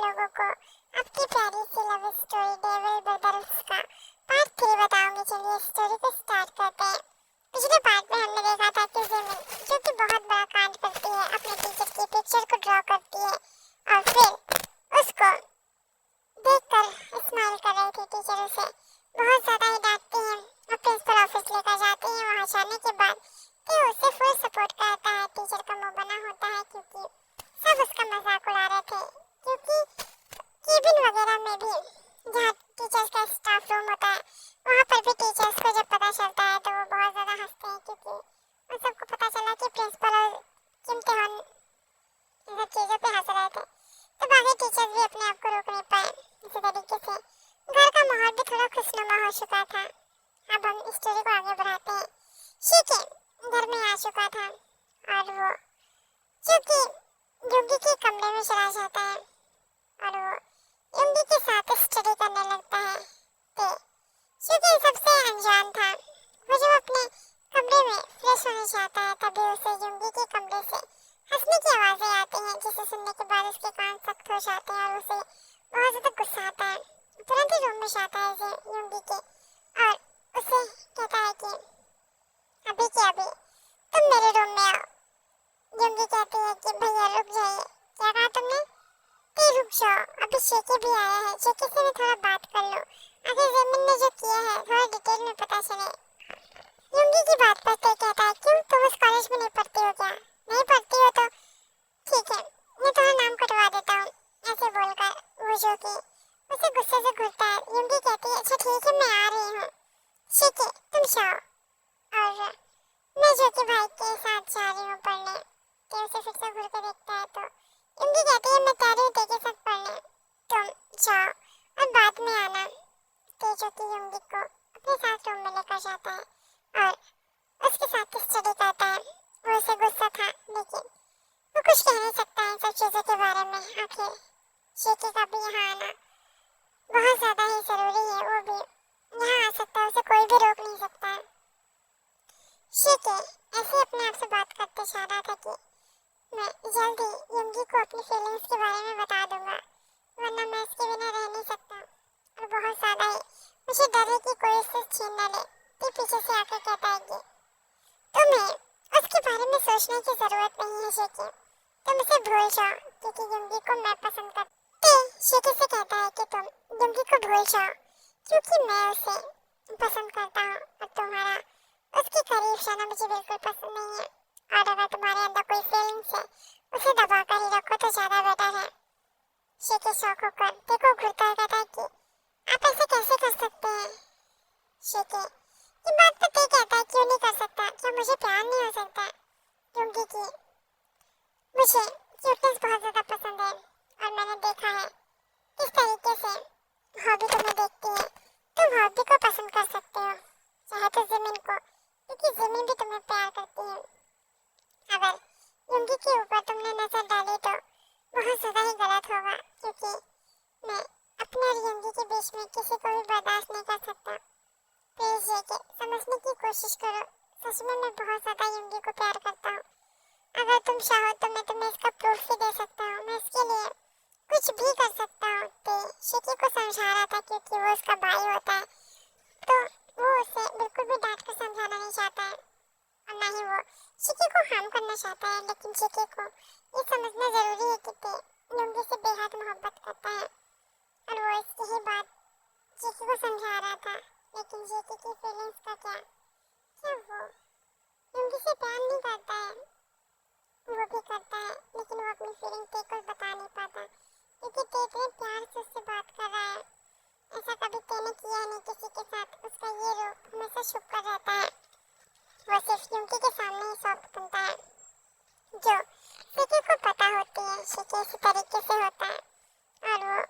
लोगों को आपकी प्यारी सी लव स्टोरी डेविल ब्रदर्स का पार्ट 3 बताऊंगी। चलिए स्टोरी को स्टार्ट करते हैं। पिछले पार्ट में हमने देखा था कि जिमिन जो कि बहुत बड़ा कांड करती है, अपने टीचर की पिक्चर को ड्रॉ करती है और फिर उसको देखकर स्माइल कर रही थी। टीचर उसे बहुत ज्यादा ही डांटती है और प्रिंसिपल ऑफिस लेकर जाते हैं। वहाँ जाने के बाद कि उसे फुल सपोर्ट करता है। टीचर का मुंह बना होता है क्योंकि सब उसका मजाक उड़ा रहे थे, क्योंकि केबिन वगैरह में भी जहाँ टीचर्स का स्टाफ रूम होता है वहाँ पर भी टीचर्स को जब पता चलता है तो वो बहुत ज़्यादा हंसते हैं, क्योंकि उन सबको पता चला कि प्रिंसिपल और इम्तिहान इन सब चीज़ों पे हंस रहे थे। तो बाकी टीचर्स भी अपने आप को रोक नहीं पाए। इसी तरीके से घर का माहौल भी थोड़ा खुशनुमा हो चुका था। अब हम स्टोरी को आगे बढ़ाते हैं। शीके घर में आ चुका था और वो क्योंकि युंगी के कमरे में चला जाता है और वो युंगी के साथ स्टडी करने लगता है। तो क्योंकि सबसे अनजान था, वो जब अपने कमरे में फ्रेश होने जाता है तभी उसे युंगी के कमरे से हंसने की आवाज़ें आती हैं, जिसे सुनने के बाद उसके कान सख्त हो जाते हैं और उसे बहुत ज़्यादा गुस्सा आता है। तुरंत ही रूम में जाता है युंगी के और उसे कहता है कि अभी के अभी तुम मेरे रूम में आओ। युंगी कहती है कि भैया रुक जाइए। क्या कहा तुमने? रुक जाओ, अभी शेकी भी आया है, शेकी से भी थोड़ा बात कर लो। आखिर जिमिन ने जो किया है थोड़ा डिटेल में पता चले। युंगी की बात पर तो कहता है क्यों तुम उस कॉलेज में नहीं पढ़ती हो क्या? नहीं पढ़ती हो तो ठीक है, मैं तुम्हारा नाम कटवा देता हूँ। ऐसे बोलकर वो जो कि उसे गुस्से से घूरता है। युंगी कहती है अच्छा ठीक है मैं आ रही हूँ। शेकी तुम जाओ और मैं जो कि भाई के साथ जा रही हूँ पढ़ने। तो उसे फिर से घूर के देखता है तो युंगी कहती है मैं तैयारी हूँ तेरे साथ पढ़ने, तुम जाओ और बाद में आना। तो जो कि युंगी को अपने साथ रूम में लेकर जाता है और उसके साथ स्टडी करता है। वो उसे गुस्सा था लेकिन वो कुछ कह नहीं सकता है सब चीज़ों के बारे में। आखिर शेकी का भी यहाँ आना बहुत ज़्यादा ही ज़रूरी है, वो भी यहाँ आ सकता है, उसे कोई भी रोक नहीं सकता। शेकी ऐसे अपने आप से बात करते जा रहा था कि मैं जल्दी युंगी को अपनी फीलिंग्स के बारे में बता दूंगा, वरना मैं इसके बिना रह नहीं सकता। और बहुत ज़्यादा ही मुझे डर है कि कोई इससे छीन न ले। तो पीछे से आकर कहता है कि तुम्हें उसके बारे में सोचने की ज़रूरत नहीं है शेकी, तुम उसे भूल जाओ क्योंकि युंगी को मैं पसंद करती। शेकी से कहता है कि तुम युंगी को भूल जाओ क्योंकि मैं उसे पसंद करता हूँ और तुम्हारा उसके करीब जाना मुझे बिल्कुल पसंद नहीं है। और अगर तुम्हारे अंदर कोई फीलिंग्स है उसे दबा कर ही रखो तो ज्यादा बेटर है। शेकी शौक होकर देखो घूरता है, कहता है कि आप ऐसे कैसे कर सकते हैं? शेकी ये बात तो कहता है क्यों नहीं कर सकता, क्या मुझे प्यार नहीं हो सकता? क्योंकि कि मुझे क्यूटनेस बहुत ज्यादा पसंद है और मैंने देखा है किस तरीके से हॉबी तुम्हें देखती है। तुम हॉबी को पसंद कर सकते हो चाहे तो जिमिन को, क्योंकि जिमिन भी तुम्हें प्यार करती है। अगर युंगी के ऊपर तुमने नजर डाली तो बहुत ज्यादा ही गलत होगा, क्योंकि मैं अपने और युंगी के बीच में किसी को भी बर्दाश्त नहीं कर सकता। प्लीज ये कि समझने की कोशिश करो, सच में मैं बहुत ज्यादा युंगी को प्यार करता हूँ। अगर तुम चाहो तो मैं तुम्हें इसका प्रूफ भी दे सकता हूँ, मैं इसके लिए कुछ भी कर सकता हूँ। तो शेकी को समझा रहा था क्योंकि वो उसका भाई होता है, तो वो उसे बिल्कुल भी डांट कर समझाना नहीं चाहता है और ना ही वो शेकी को हार्म करना चाहता है। लेकिन शेकी को ये समझना जरूरी है कि ते युंगी से बेहद मोहब्बत करता है और वो इसकी ही बात शेकी को समझा रहा था। लेकिन शेकी की फीलिंग्स का क्या वो युंगी से प्यार नहीं करता है, वो भी करता है लेकिन वो अपनी फीलिंग ते को बता नहीं पाता क्योंकि ते इतने प्यार से उससे बात कर रहा है। ऐसा कभी ते ने किया नहीं किसी के साथ। उसका ये रूप हमेशा छुप कर रहता है, वो सिर्फ युंगी के सामने ही सॉफ्ट बनता है। जो शेकी को पता होती है शेकी इसी तरीके से होता है और वो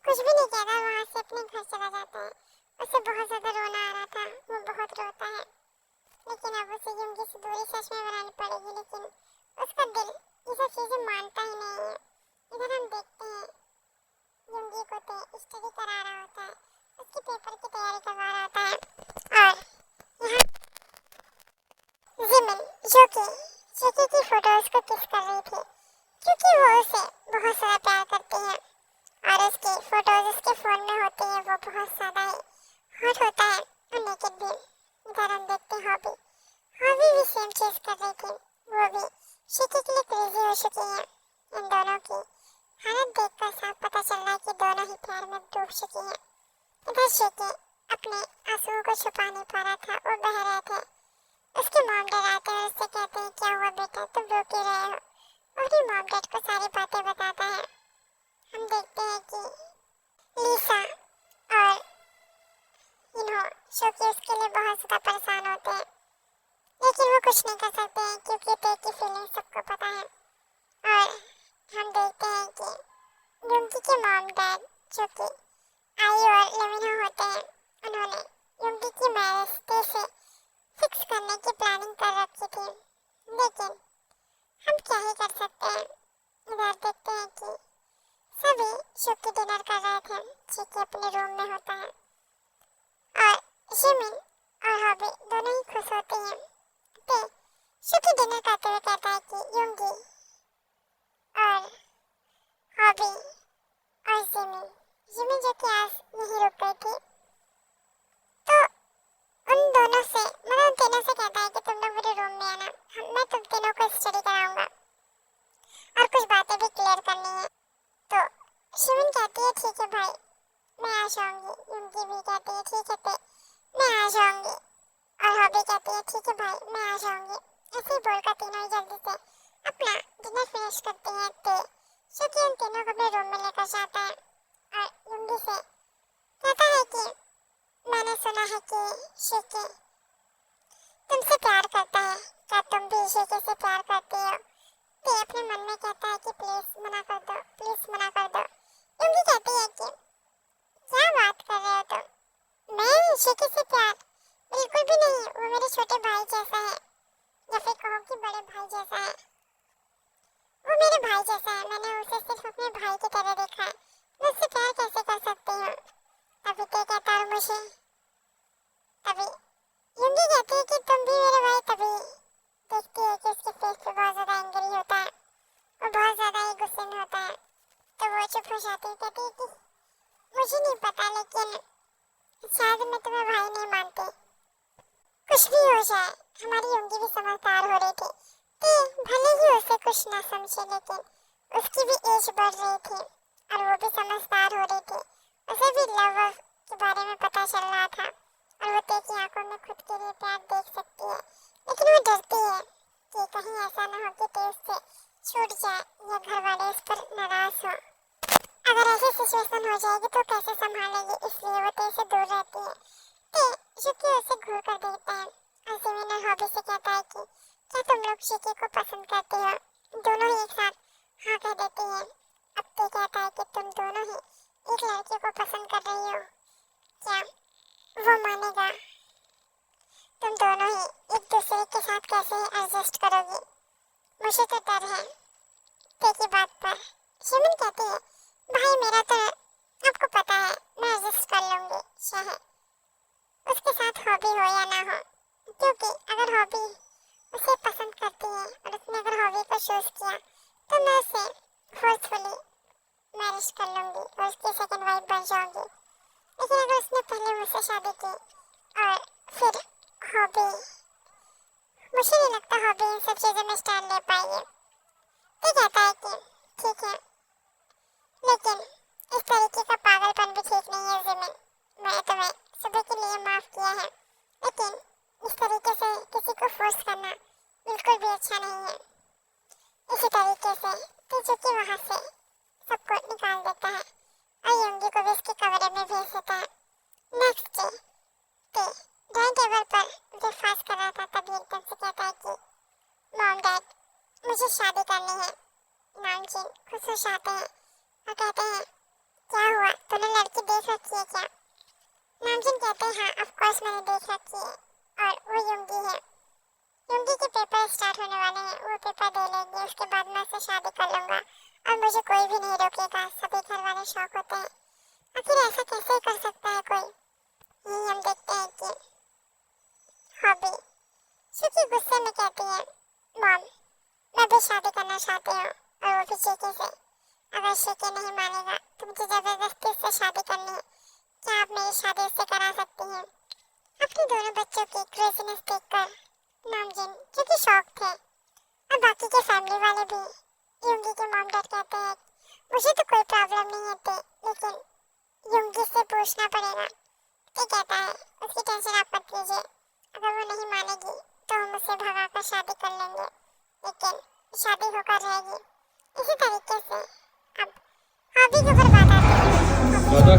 कुछ भी नहीं कहता, वहाँ से अपने घर चला जाता है। उसे बहुत ज़्यादा रोना आ रहा था, वो बहुत रोता है लेकिन अब उसे युंगी से दूरी सच में बनानी पड़ेगी। लेकिन उसका दिल ये सब चीज़ें मानता ही नहीं है। इधर हम देखते हैं युंगी को ते स्टडी करा रहा होता है, उसके पेपर की तैयारी करवा रहा होता है और यहाँ जिमिन जो कि शेकी की फोटोज को किस कर रही थी क्योंकि वो उसे बहुत सारा प्यार करती है और उसकी फोटोज उसके फोन में होती है वो बहुत ज्यादा ही हॉट होता है और नेकेड भी। इधर हम देखते हैं हॉबी भी सेम चीज कर रही थी, वो भी शिकी के लिए क्रेजी हो चुकी है। इन दोनों की हालत देखकर साफ पता चल रहा है कि दोनों ही प्यार में डूब चुकी है। इधर शिकी अपने आंसुओं को छुपा नहीं पा रहा था, वो बह रहे थे। उसके मॉम डैड आते हैं और उससे कहते हैं क्या हुआ बेटा, तुम रो क्यों रहे हो। और भी मॉम डैड को सारी बातें बताता है। हम देखते हैं कि लीसा और शोकी उसके लिए बहुत ज्यादा परेशान होते हैं, लेकिन वो कुछ नहीं कर सकते हैं क्योंकि ते की फीलिंग सबको पता है। और हम देखते हैं कि युंगी के मॉम डैड जो कि आई और लेविना होते हैं, उन्होंने युंगी की मैरिज ते से फिक्स करने की प्लानिंग कर रखी थी, लेकिन हम क्या ही कर सकते हैं। इधर देखते हैं कि सभी शोकी डिनर कर रहे थे, चिकी अपने रूम में होता है और जिमिन और हॉबी दोनों ही खुश होते हैं। ते शोकी डिनर करते हुए कहता है कि युंगी और हॉबी और जिमिन जो कि आज नहीं रुक गई थी, तो उन दोनों से मतलब उन तीनों से कहता है कि तुम लोग मेरे रूम में आना, मैं तुम तीनों को स्टडी कराऊंगा और कुछ बातें भी क्लियर करनी है। तो शिविन कहती है ठीक है भाई, मैं आ जाऊंगी। युंगी भी कहती है ठीक है ते, मैं आ जाऊंगी। और हॉबी कहती है ठीक है भाई, मैं आ जाऊंगी। ऐसे ही बोलकर तीनों ही जल्दी से अपना डिनर फिनिश करते हैं। ते क्योंकि उन तीनों को अपने रूम में लेकर जाता है और युंगी से कहता है कि मैंने सुना है कि शिकी तुमसे प्यार करता है, क्या तुम भी शिकी से प्यार करती हो। ते अपने मन में कहता है कि प्लीज मना कर दो, प्लीज मना कर दो। युंगी कहती है कि क्या बात कर रहे हो तुम, मैं शिकी से प्यार बिल्कुल भी नहीं, वो मेरे छोटे भाई जैसा है, या फिर कहो कि बड़े भाई जैसा है। वो मेरे भाई जैसा है, मैंने उसे सिर्फ अपने भाई की तरह देखा है, मैं उससे प्यार कैसे कर सकती हूँ। तभी ते कहता है मुझे, तभी युंगी कहती है कि तुम भी मेरे भाई। तभी देखती है कि उसके फेस पे बहुत ज्यादा एंग्री होता है, वो बहुत ज्यादा ही गुस्से में होता है। तो वो चुप हो जाती है, कहती है कि मुझे नहीं पता, लेकिन शायद मैं तुम्हें भाई नहीं मानती। कुछ भी हो जाए, हमारी युंगी भी समझदार हो रही थी। ते भले ही उसे कुछ ना समझे, लेकिन उसकी भी एज बढ़ रही थी और वो भी समझदार हो रही थी। उसे भी लव के बारे में पता चल रहा था और वो ते की आंखों में खुद के लिए प्यार देख सकती है, लेकिन वो डरती है कि कहीं ऐसा ना हो कि ते उससे छूट जाए या घर वाले उस पर नाराज हो। अगर ऐसी सिचुएशन हो जाएगी तो कैसे संभालेगी, इसलिए वो ते से दूर रहती है। ते शिकी उसे घूर कर देता है और जिमिन और हॉबी से कहता है कि क्या तुम लोग शिकी को पसंद करते हो। दोनों ही एक साथ हाँ कह देते हैं। अब ते कहता है कि तुम दोनों ही एक लड़के को पसंद कर रही हो, क्या वो मानेगा। तुम दोनों ही एक दूसरे के साथ कैसे एडजस्ट करोगी, मुझे तो डर है। ते की बात पर जिमिन कहती है भाई मेरा तो आपको पता है, मैं एडजस्ट कर लूंगी, चाहे उसके साथ हॉबी हो या ना हो, क्योंकि अगर हॉबी उसे पसंद करती है और उसने अगर हॉबी को चूज किया तो मैं उसे फोर्सफुली मैरिज कर लूंगी और उसकी सेकंड वाइफ बन जाऊंगी। लेकिन अगर उसने पहले मुझसे शादी की और फिर हॉबी, मुझे नहीं लगता हॉबी इन सब चीजों में स्टैंड ले पाएगी। तो कहता है कि ठीक है, लेकिन इस तरीके का पागलपन भी ठीक नहीं है जिमिन। मैं तुम्हें सुबह के लिए माफ किया है, लेकिन इस तरीके से किसी को फोर्स करना बिल्कुल भी अच्छा नहीं है। इसी तरीके से तो जो कि वहाँ से सबको निकाल देता है और युंगी को भी उसके कमरे में भेज देता है। नेक्स्ट डे ते डाइनिंग टेबल पर ब्रेकफास्ट कर रहा था, तभी एकदम से कहता है कि मॉम डैड मुझे शादी करनी है। नामचीन खुश हो जाते हैं और कहते हैं क्या हुआ, तूने लड़की देख रखी है क्या। नामचीन कहते हैं हाँ ऑफ कोर्स मैंने देख रखी है और वो युंगी है। युंगी के पेपर स्टार्ट होने वाले हैं, वो पेपर दे लेंगे, उसके बाद मैं उससे शादी कर लूंगा और मुझे कोई भी नहीं रोकेगा। सभी घर वाले शौक होते हैं, आखिर ऐसा कैसे कर सकता है कोई। यही हम देखते हैं कि हॉबी क्योंकि गुस्से में कहती है मॉम मैं भी शादी करना चाहती हूँ और वो भी चीकी से। अगर शेके नहीं मानेगा तो मुझे जबरदस्ती उससे शादी करनी है। क्या आप मेरी शादी उससे करा सकती हैं? अपने दोनों बच्चों की क्रेजीनेस देखकर नामजिन, जो कि शौक थे, और बाकी के फैमिली वाले भी, युंगी के मॉम डैड कहते हैं मुझे तो कोई प्रॉब्लम नहीं है, लेकिन युंगी से पूछना पड़ेगा। ये कहता है उसकी टेंशन आप मत लीजिए, अगर वो नहीं मानेगी तो हम उसे भगा कर शादी कर लेंगे, लेकिन शादी होकर रहेगी। इसी तरीके से अब हॉबी के ऊपर बात आती है। दादा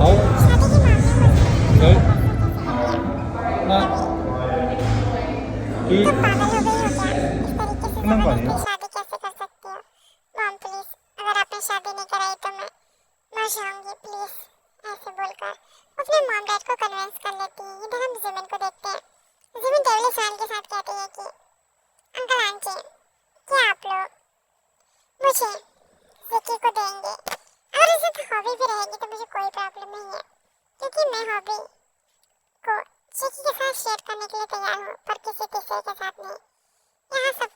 आओ शादी के मामले में गए ना कि तुम पागल हो गई हो क्या? इस तरीके से ना पानी जबरदस्ती शादी कैसे कर सकती हो? मॉम प्लीज, अगर आपने शादी नहीं कराई तो मैं मर जाऊंगी प्लीज। ऐसे बोलकर अपने मॉम डैड को कन्विंस कर लेती है। इधर हम जिमिन को देखते हैं। जिमिन डेवली सैन के साथ कहती है कि अंकल आंटी, क्या आप लोग मुझे जिक्की को देंगे? अगर उसे तो हॉबी भी रहेगी तो मुझे कोई प्रॉब्लम नहीं है, क्योंकि मैं हॉबी को जिक्की के साथ शेयर करने के लिए तैयार हूँ, पर किसी तीसरे के साथ नहीं। यहाँ सब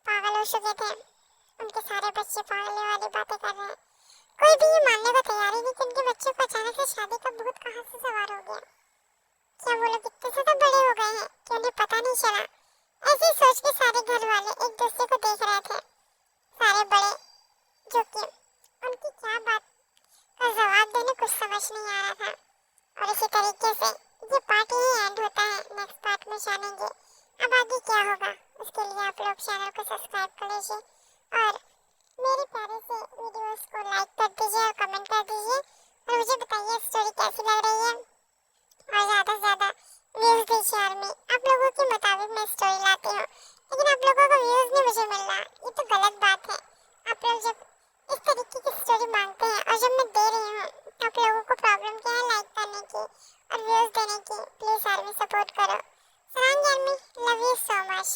पागल हो चुके थे, उनके सारे बच्चे पागल वाली बातें कर रहे हैं। कोई भी ये मानने को तैयार ही नहीं कि उनके बच्चों को अचानक से शादी का भूत कहाँ से सवार हो गया। क्या वो लोग इतने ज्यादा बड़े हो गए हैं कि उन्हें पता नहीं चला? ऐसी सोच के सारे घर वाले एक दूसरे को देख रहे थे, सारे बड़े, जो कि उनकी क्या बात का जवाब देने कुछ समझ नहीं आ रहा था। और इसी तरीके से ये पार्ट ही एंड होता है। नेक्स्ट पार्ट में जानेंगे अब आगे क्या होगा। उसके लिए आप लोग चैनल को सब्सक्राइब कर लीजिए और मेरे प्यारे से वीडियोस को लाइक कर दीजिए और कमेंट कर दीजिए, और मुझे बताइए स्टोरी कैसी लग रही है, और ज़्यादा से ज़्यादा व्यूज़ दीजिए। और मैं आप लोगों के मुताबिक मैं स्टोरी लाती हूँ, लेकिन आप लोगों को व्यूज़ नहीं मुझे मिल रहा, ये तो गलत बात है। आप लोग जब इस तरीके की स्टोरी मांगते हैं और जब मैं दे रही हूँ, आप लोगों को प्रॉब्लम क्या है लाइक करने की और व्यूज़ देने की? प्लीज़ आर्मी सपोर्ट करो। Sarangi army, love you so much.